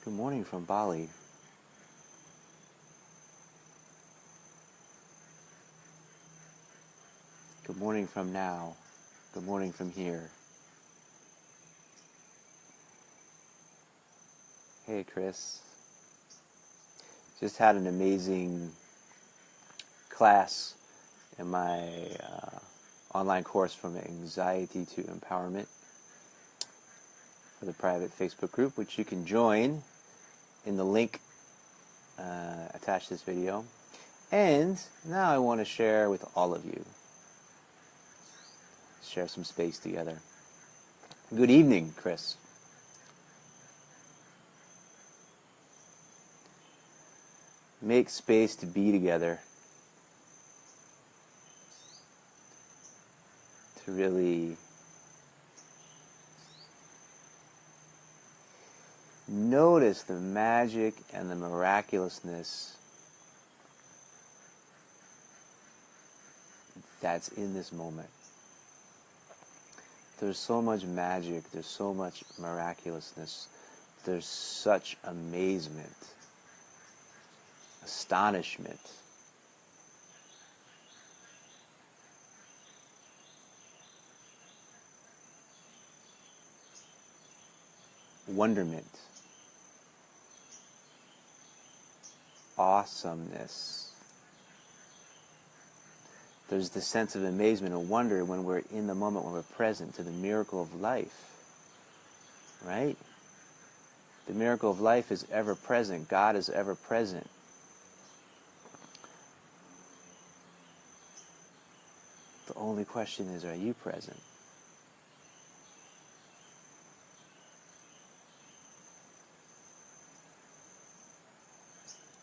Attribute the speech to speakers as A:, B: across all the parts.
A: Good morning from Bali. Good morning from now. Good morning from here. Hey, Chris. Just had an amazing class in my online course from anxiety to empowerment for the private Facebook group, which you can join in the link attached to this video. And now I want to share with all of you. Share some space together. Good evening, Chris. Make space to be together. To really notice the magic and the miraculousness that's in this moment. There's so much magic, there's so much miraculousness, there's such amazement, astonishment. Wonderment. Awesomeness. There's the sense of amazement and wonder when we're in the moment, when we're present to the miracle of life. Right? The miracle of life is ever present. God is ever present. The only question is, are you present?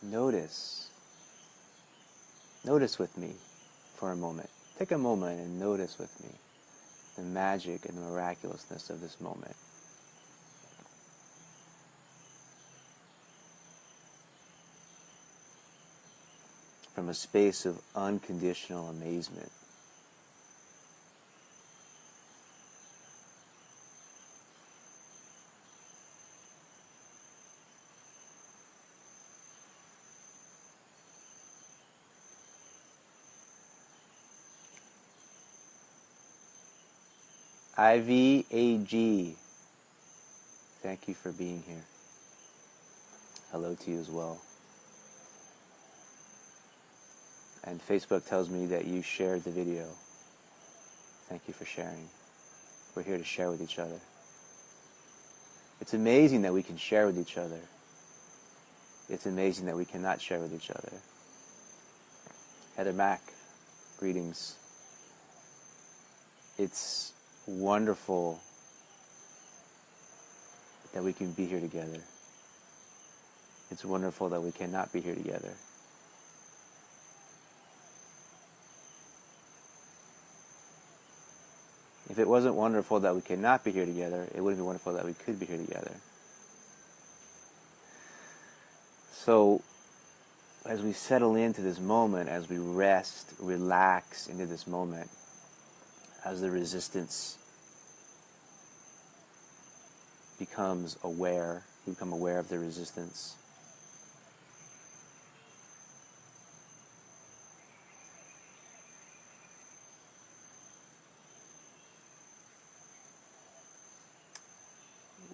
A: Notice. Notice with me for a moment. Take a moment and notice with me the magic and the miraculousness of this moment. From a space of unconditional amazement. IVAG, thank you for being here. Hello to you as well. And Facebook tells me that you shared the video. Thank you for sharing. We're here to share with each other. It's amazing that we can share with each other. It's amazing that we cannot share with each other. Heather Mack, greetings. It's wonderful that we can be here together. It's wonderful that we cannot be here together. If it wasn't wonderful that we cannot be here together, it wouldn't be wonderful that we could be here together. So, as we settle into this moment, as we rest, relax into this moment, as the resistance becomes aware, we become aware of the resistance.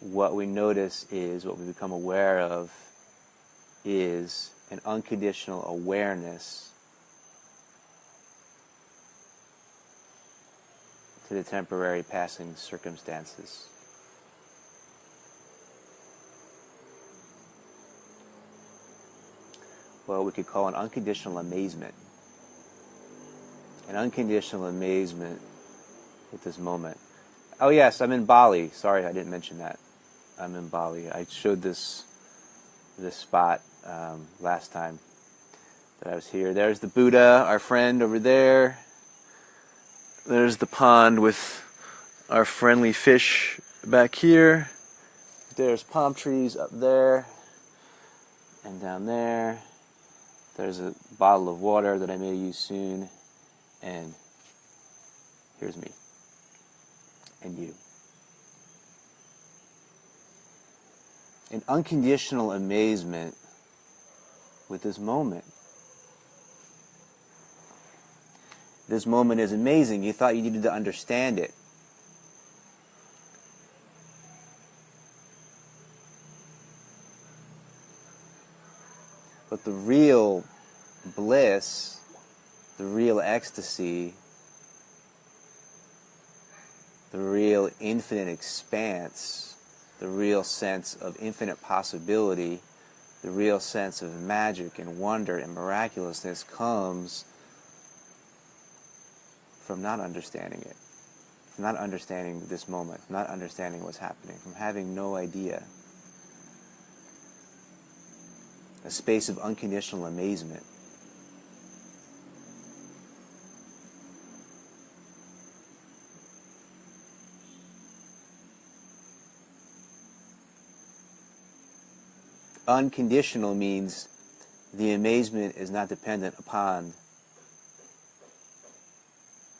A: What we notice is, what we become aware of is an unconditional awareness to the temporary passing circumstances. Well, we could call an unconditional amazement. An unconditional amazement with this moment. Oh yes, I'm in Bali. Sorry, I didn't mention that. I'm in Bali. I showed this spot last time that I was here. There's the Buddha, our friend over there. There's the pond with our friendly fish back here. There's palm trees up there and down there. There's a bottle of water that I may use soon. And here's me. And you. in unconditional amazement with this moment. This moment is amazing. You thought you needed to understand it. But the real bliss, the real ecstasy, the real infinite expanse, the real sense of infinite possibility, the real sense of magic and wonder and miraculousness comes from not understanding it, from not understanding this moment, from not understanding what's happening, from having no idea. A space of unconditional amazement. Unconditional means the amazement is not dependent upon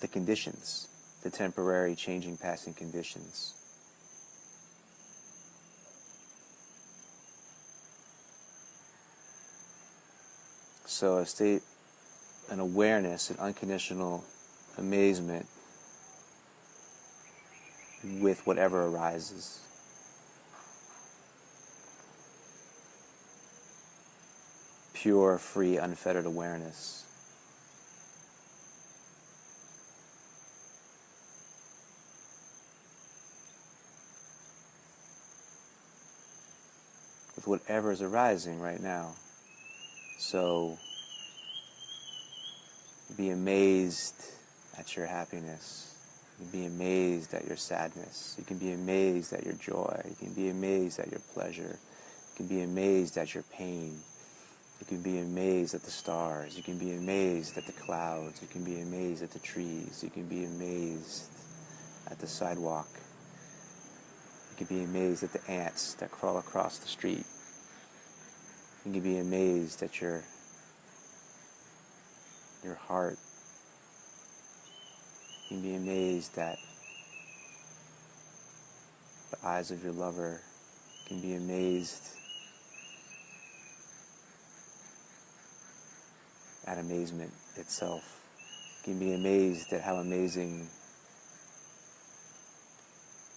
A: the conditions, the temporary changing, passing conditions. So a state, an awareness, an unconditional amazement with whatever arises. Pure, free, unfettered awareness. With whatever is arising right now. So, be amazed at your happiness. You can be amazed at your sadness. You can be amazed at your joy. You can be amazed at your pleasure. You can be amazed at your pain. You can be amazed at the stars. You can be amazed at the clouds. You can be amazed at the trees. You can be amazed at the sidewalk. You can be amazed at the ants that crawl across the street. You can be amazed at your heart. You can be amazed at the eyes of your lover. You can be amazed at amazement itself. You can be amazed at how amazing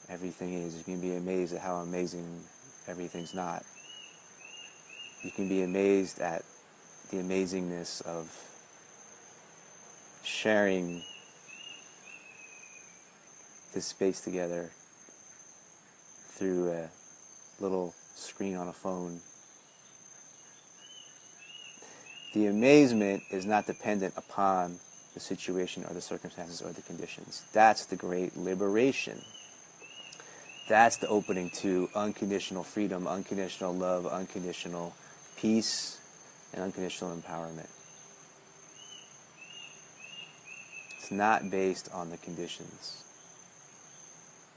A: everything is. You can be amazed at how amazing everything's not. You can be amazed at the amazingness of sharing this space together through a little screen on a phone. The amazement is not dependent upon the situation or the circumstances or the conditions. That's the great liberation. That's the opening to unconditional freedom, unconditional love, unconditional peace, and unconditional empowerment. It's not based on the conditions.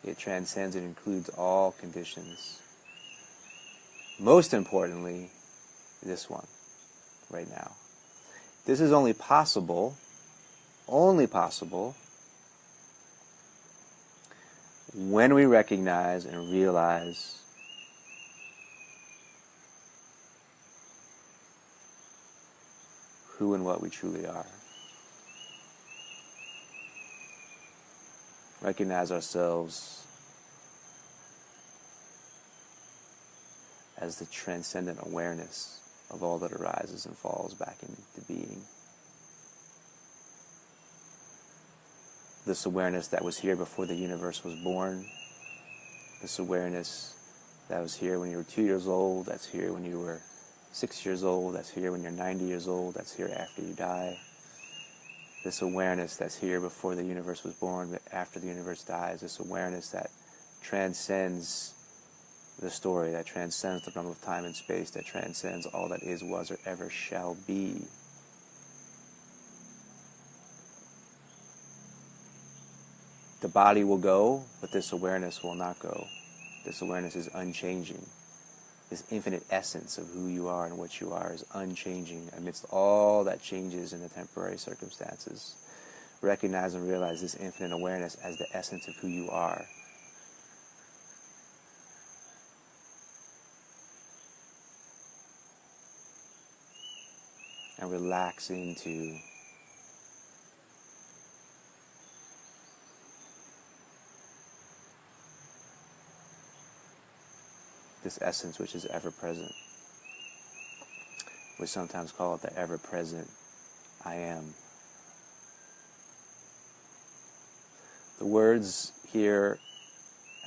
A: It transcends and includes all conditions. Most importantly, this one, right now. This is only possible when we recognize and realize who and what we truly are. Recognize ourselves as the transcendent awareness of all that arises and falls back into being. This awareness that was here before the universe was born. This awareness that was here when you were 2 years old, that's here when you were 6 years old, that's here when you're 90 years old, that's here after you die. This awareness that's here before the universe was born, but after the universe dies. This awareness that transcends the story, that transcends the realm of time and space, that transcends all that is, was, or ever shall be. The body will go, but this awareness will not go. This awareness is unchanging. This infinite essence of who you are and what you are is unchanging amidst all that changes in the temporary circumstances. Recognize and realize this infinite awareness as the essence of who you are. and relax into this essence which is ever present. We sometimes call it the ever present I am. The words here,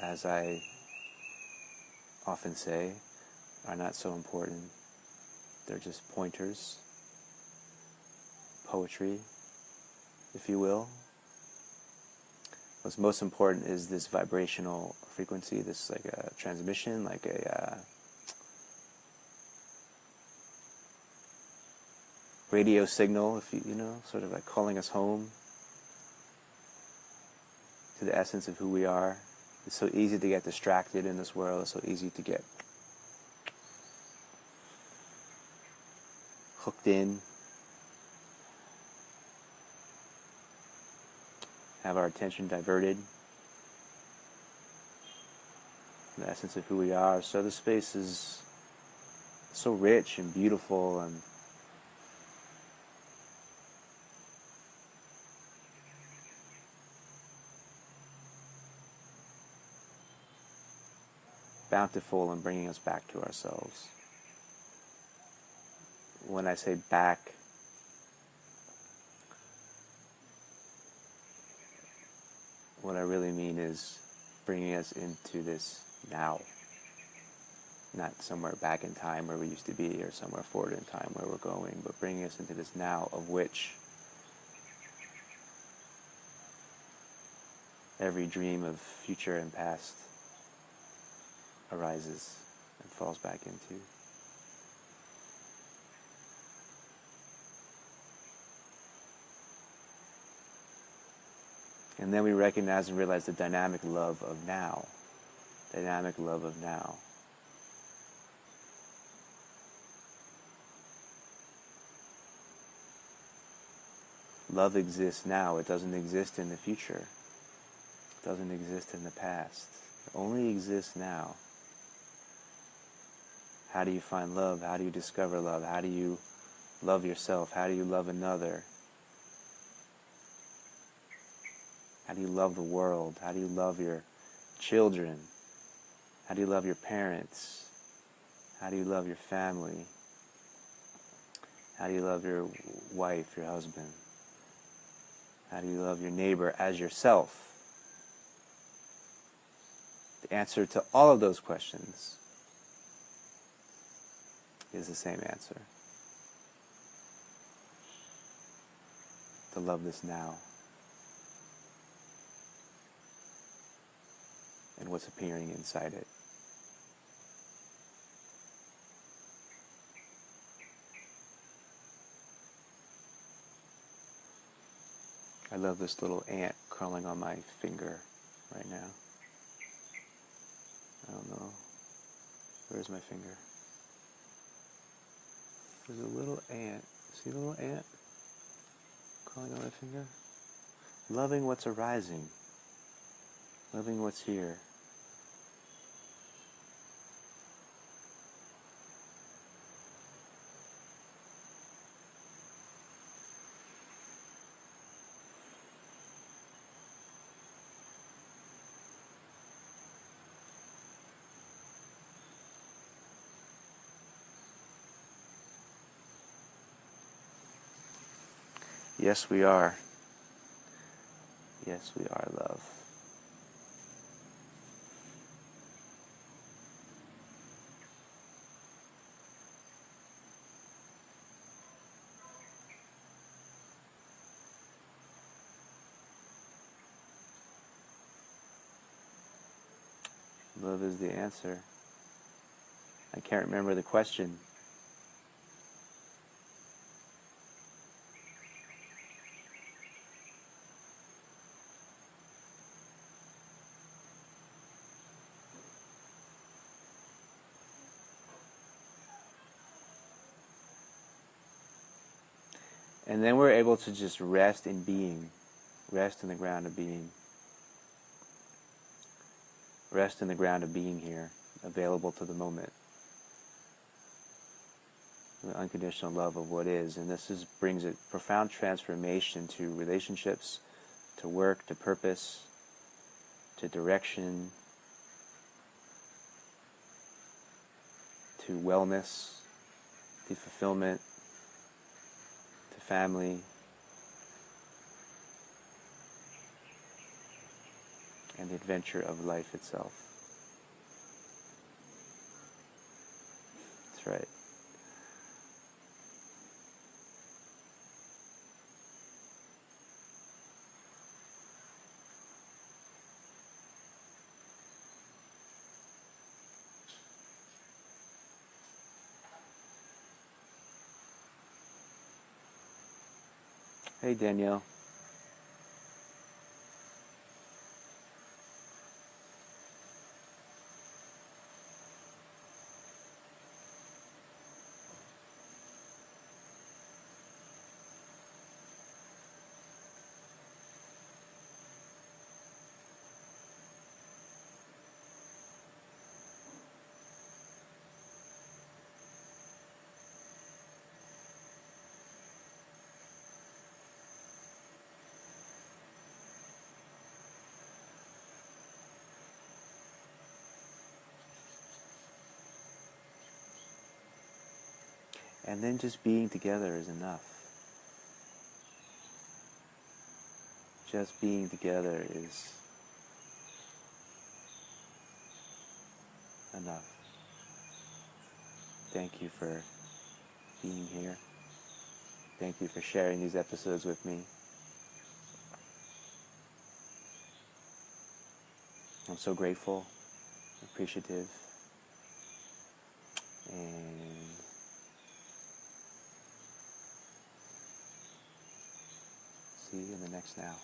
A: as I often say, are not so important. They're just pointers, poetry, if you will. What's most important is this vibrational frequency, this like a transmission, like a radio signal, if you know, sort of like calling us home to the essence of who we are. It's so easy to get distracted in this world. It's so easy to get hooked in, have our attention diverted from the essence of who we are. So the space is so rich and beautiful and bountiful in bringing us back to ourselves. When I say back, what I really mean is bringing us into this now. Not somewhere back in time where we used to be or somewhere forward in time where we're going, but bringing us into this now of which every dream of future and past arises and falls back into. And then we recognize and realize the dynamic love of now. Dynamic love of now. Love exists now. It doesn't exist in the future. It doesn't exist in the past. It only exists now. How do you find love? How do you discover love? How do you love yourself? How do you love another? How do you love the world? How do you love your children? How do you love your parents? How do you love your family? How do you love your wife, your husband? How do you love your neighbor as yourself? The answer to all of those questions is the same answer. To love this now. And what's appearing inside it. I love this little ant crawling on my finger right now. I don't know. Where's my finger? There's a little ant. See the little ant crawling on my finger? Loving what's arising. Loving what's here. Yes, we are. Yes, we are love. Love is the answer. I can't remember the question. And then we're able to just rest in being. Rest in the ground of being. Rest in the ground of being here, available to the moment. the unconditional love of what is. And brings a profound transformation to relationships, to work, to purpose, to direction, to wellness, to fulfillment, to family, and the adventure of life itself. That's right. Hey, Danielle. And then just being together is enough. Just being together is enough. Thank you for being here. Thank you for sharing these episodes with me. I'm so grateful, appreciative, and see you in the next now.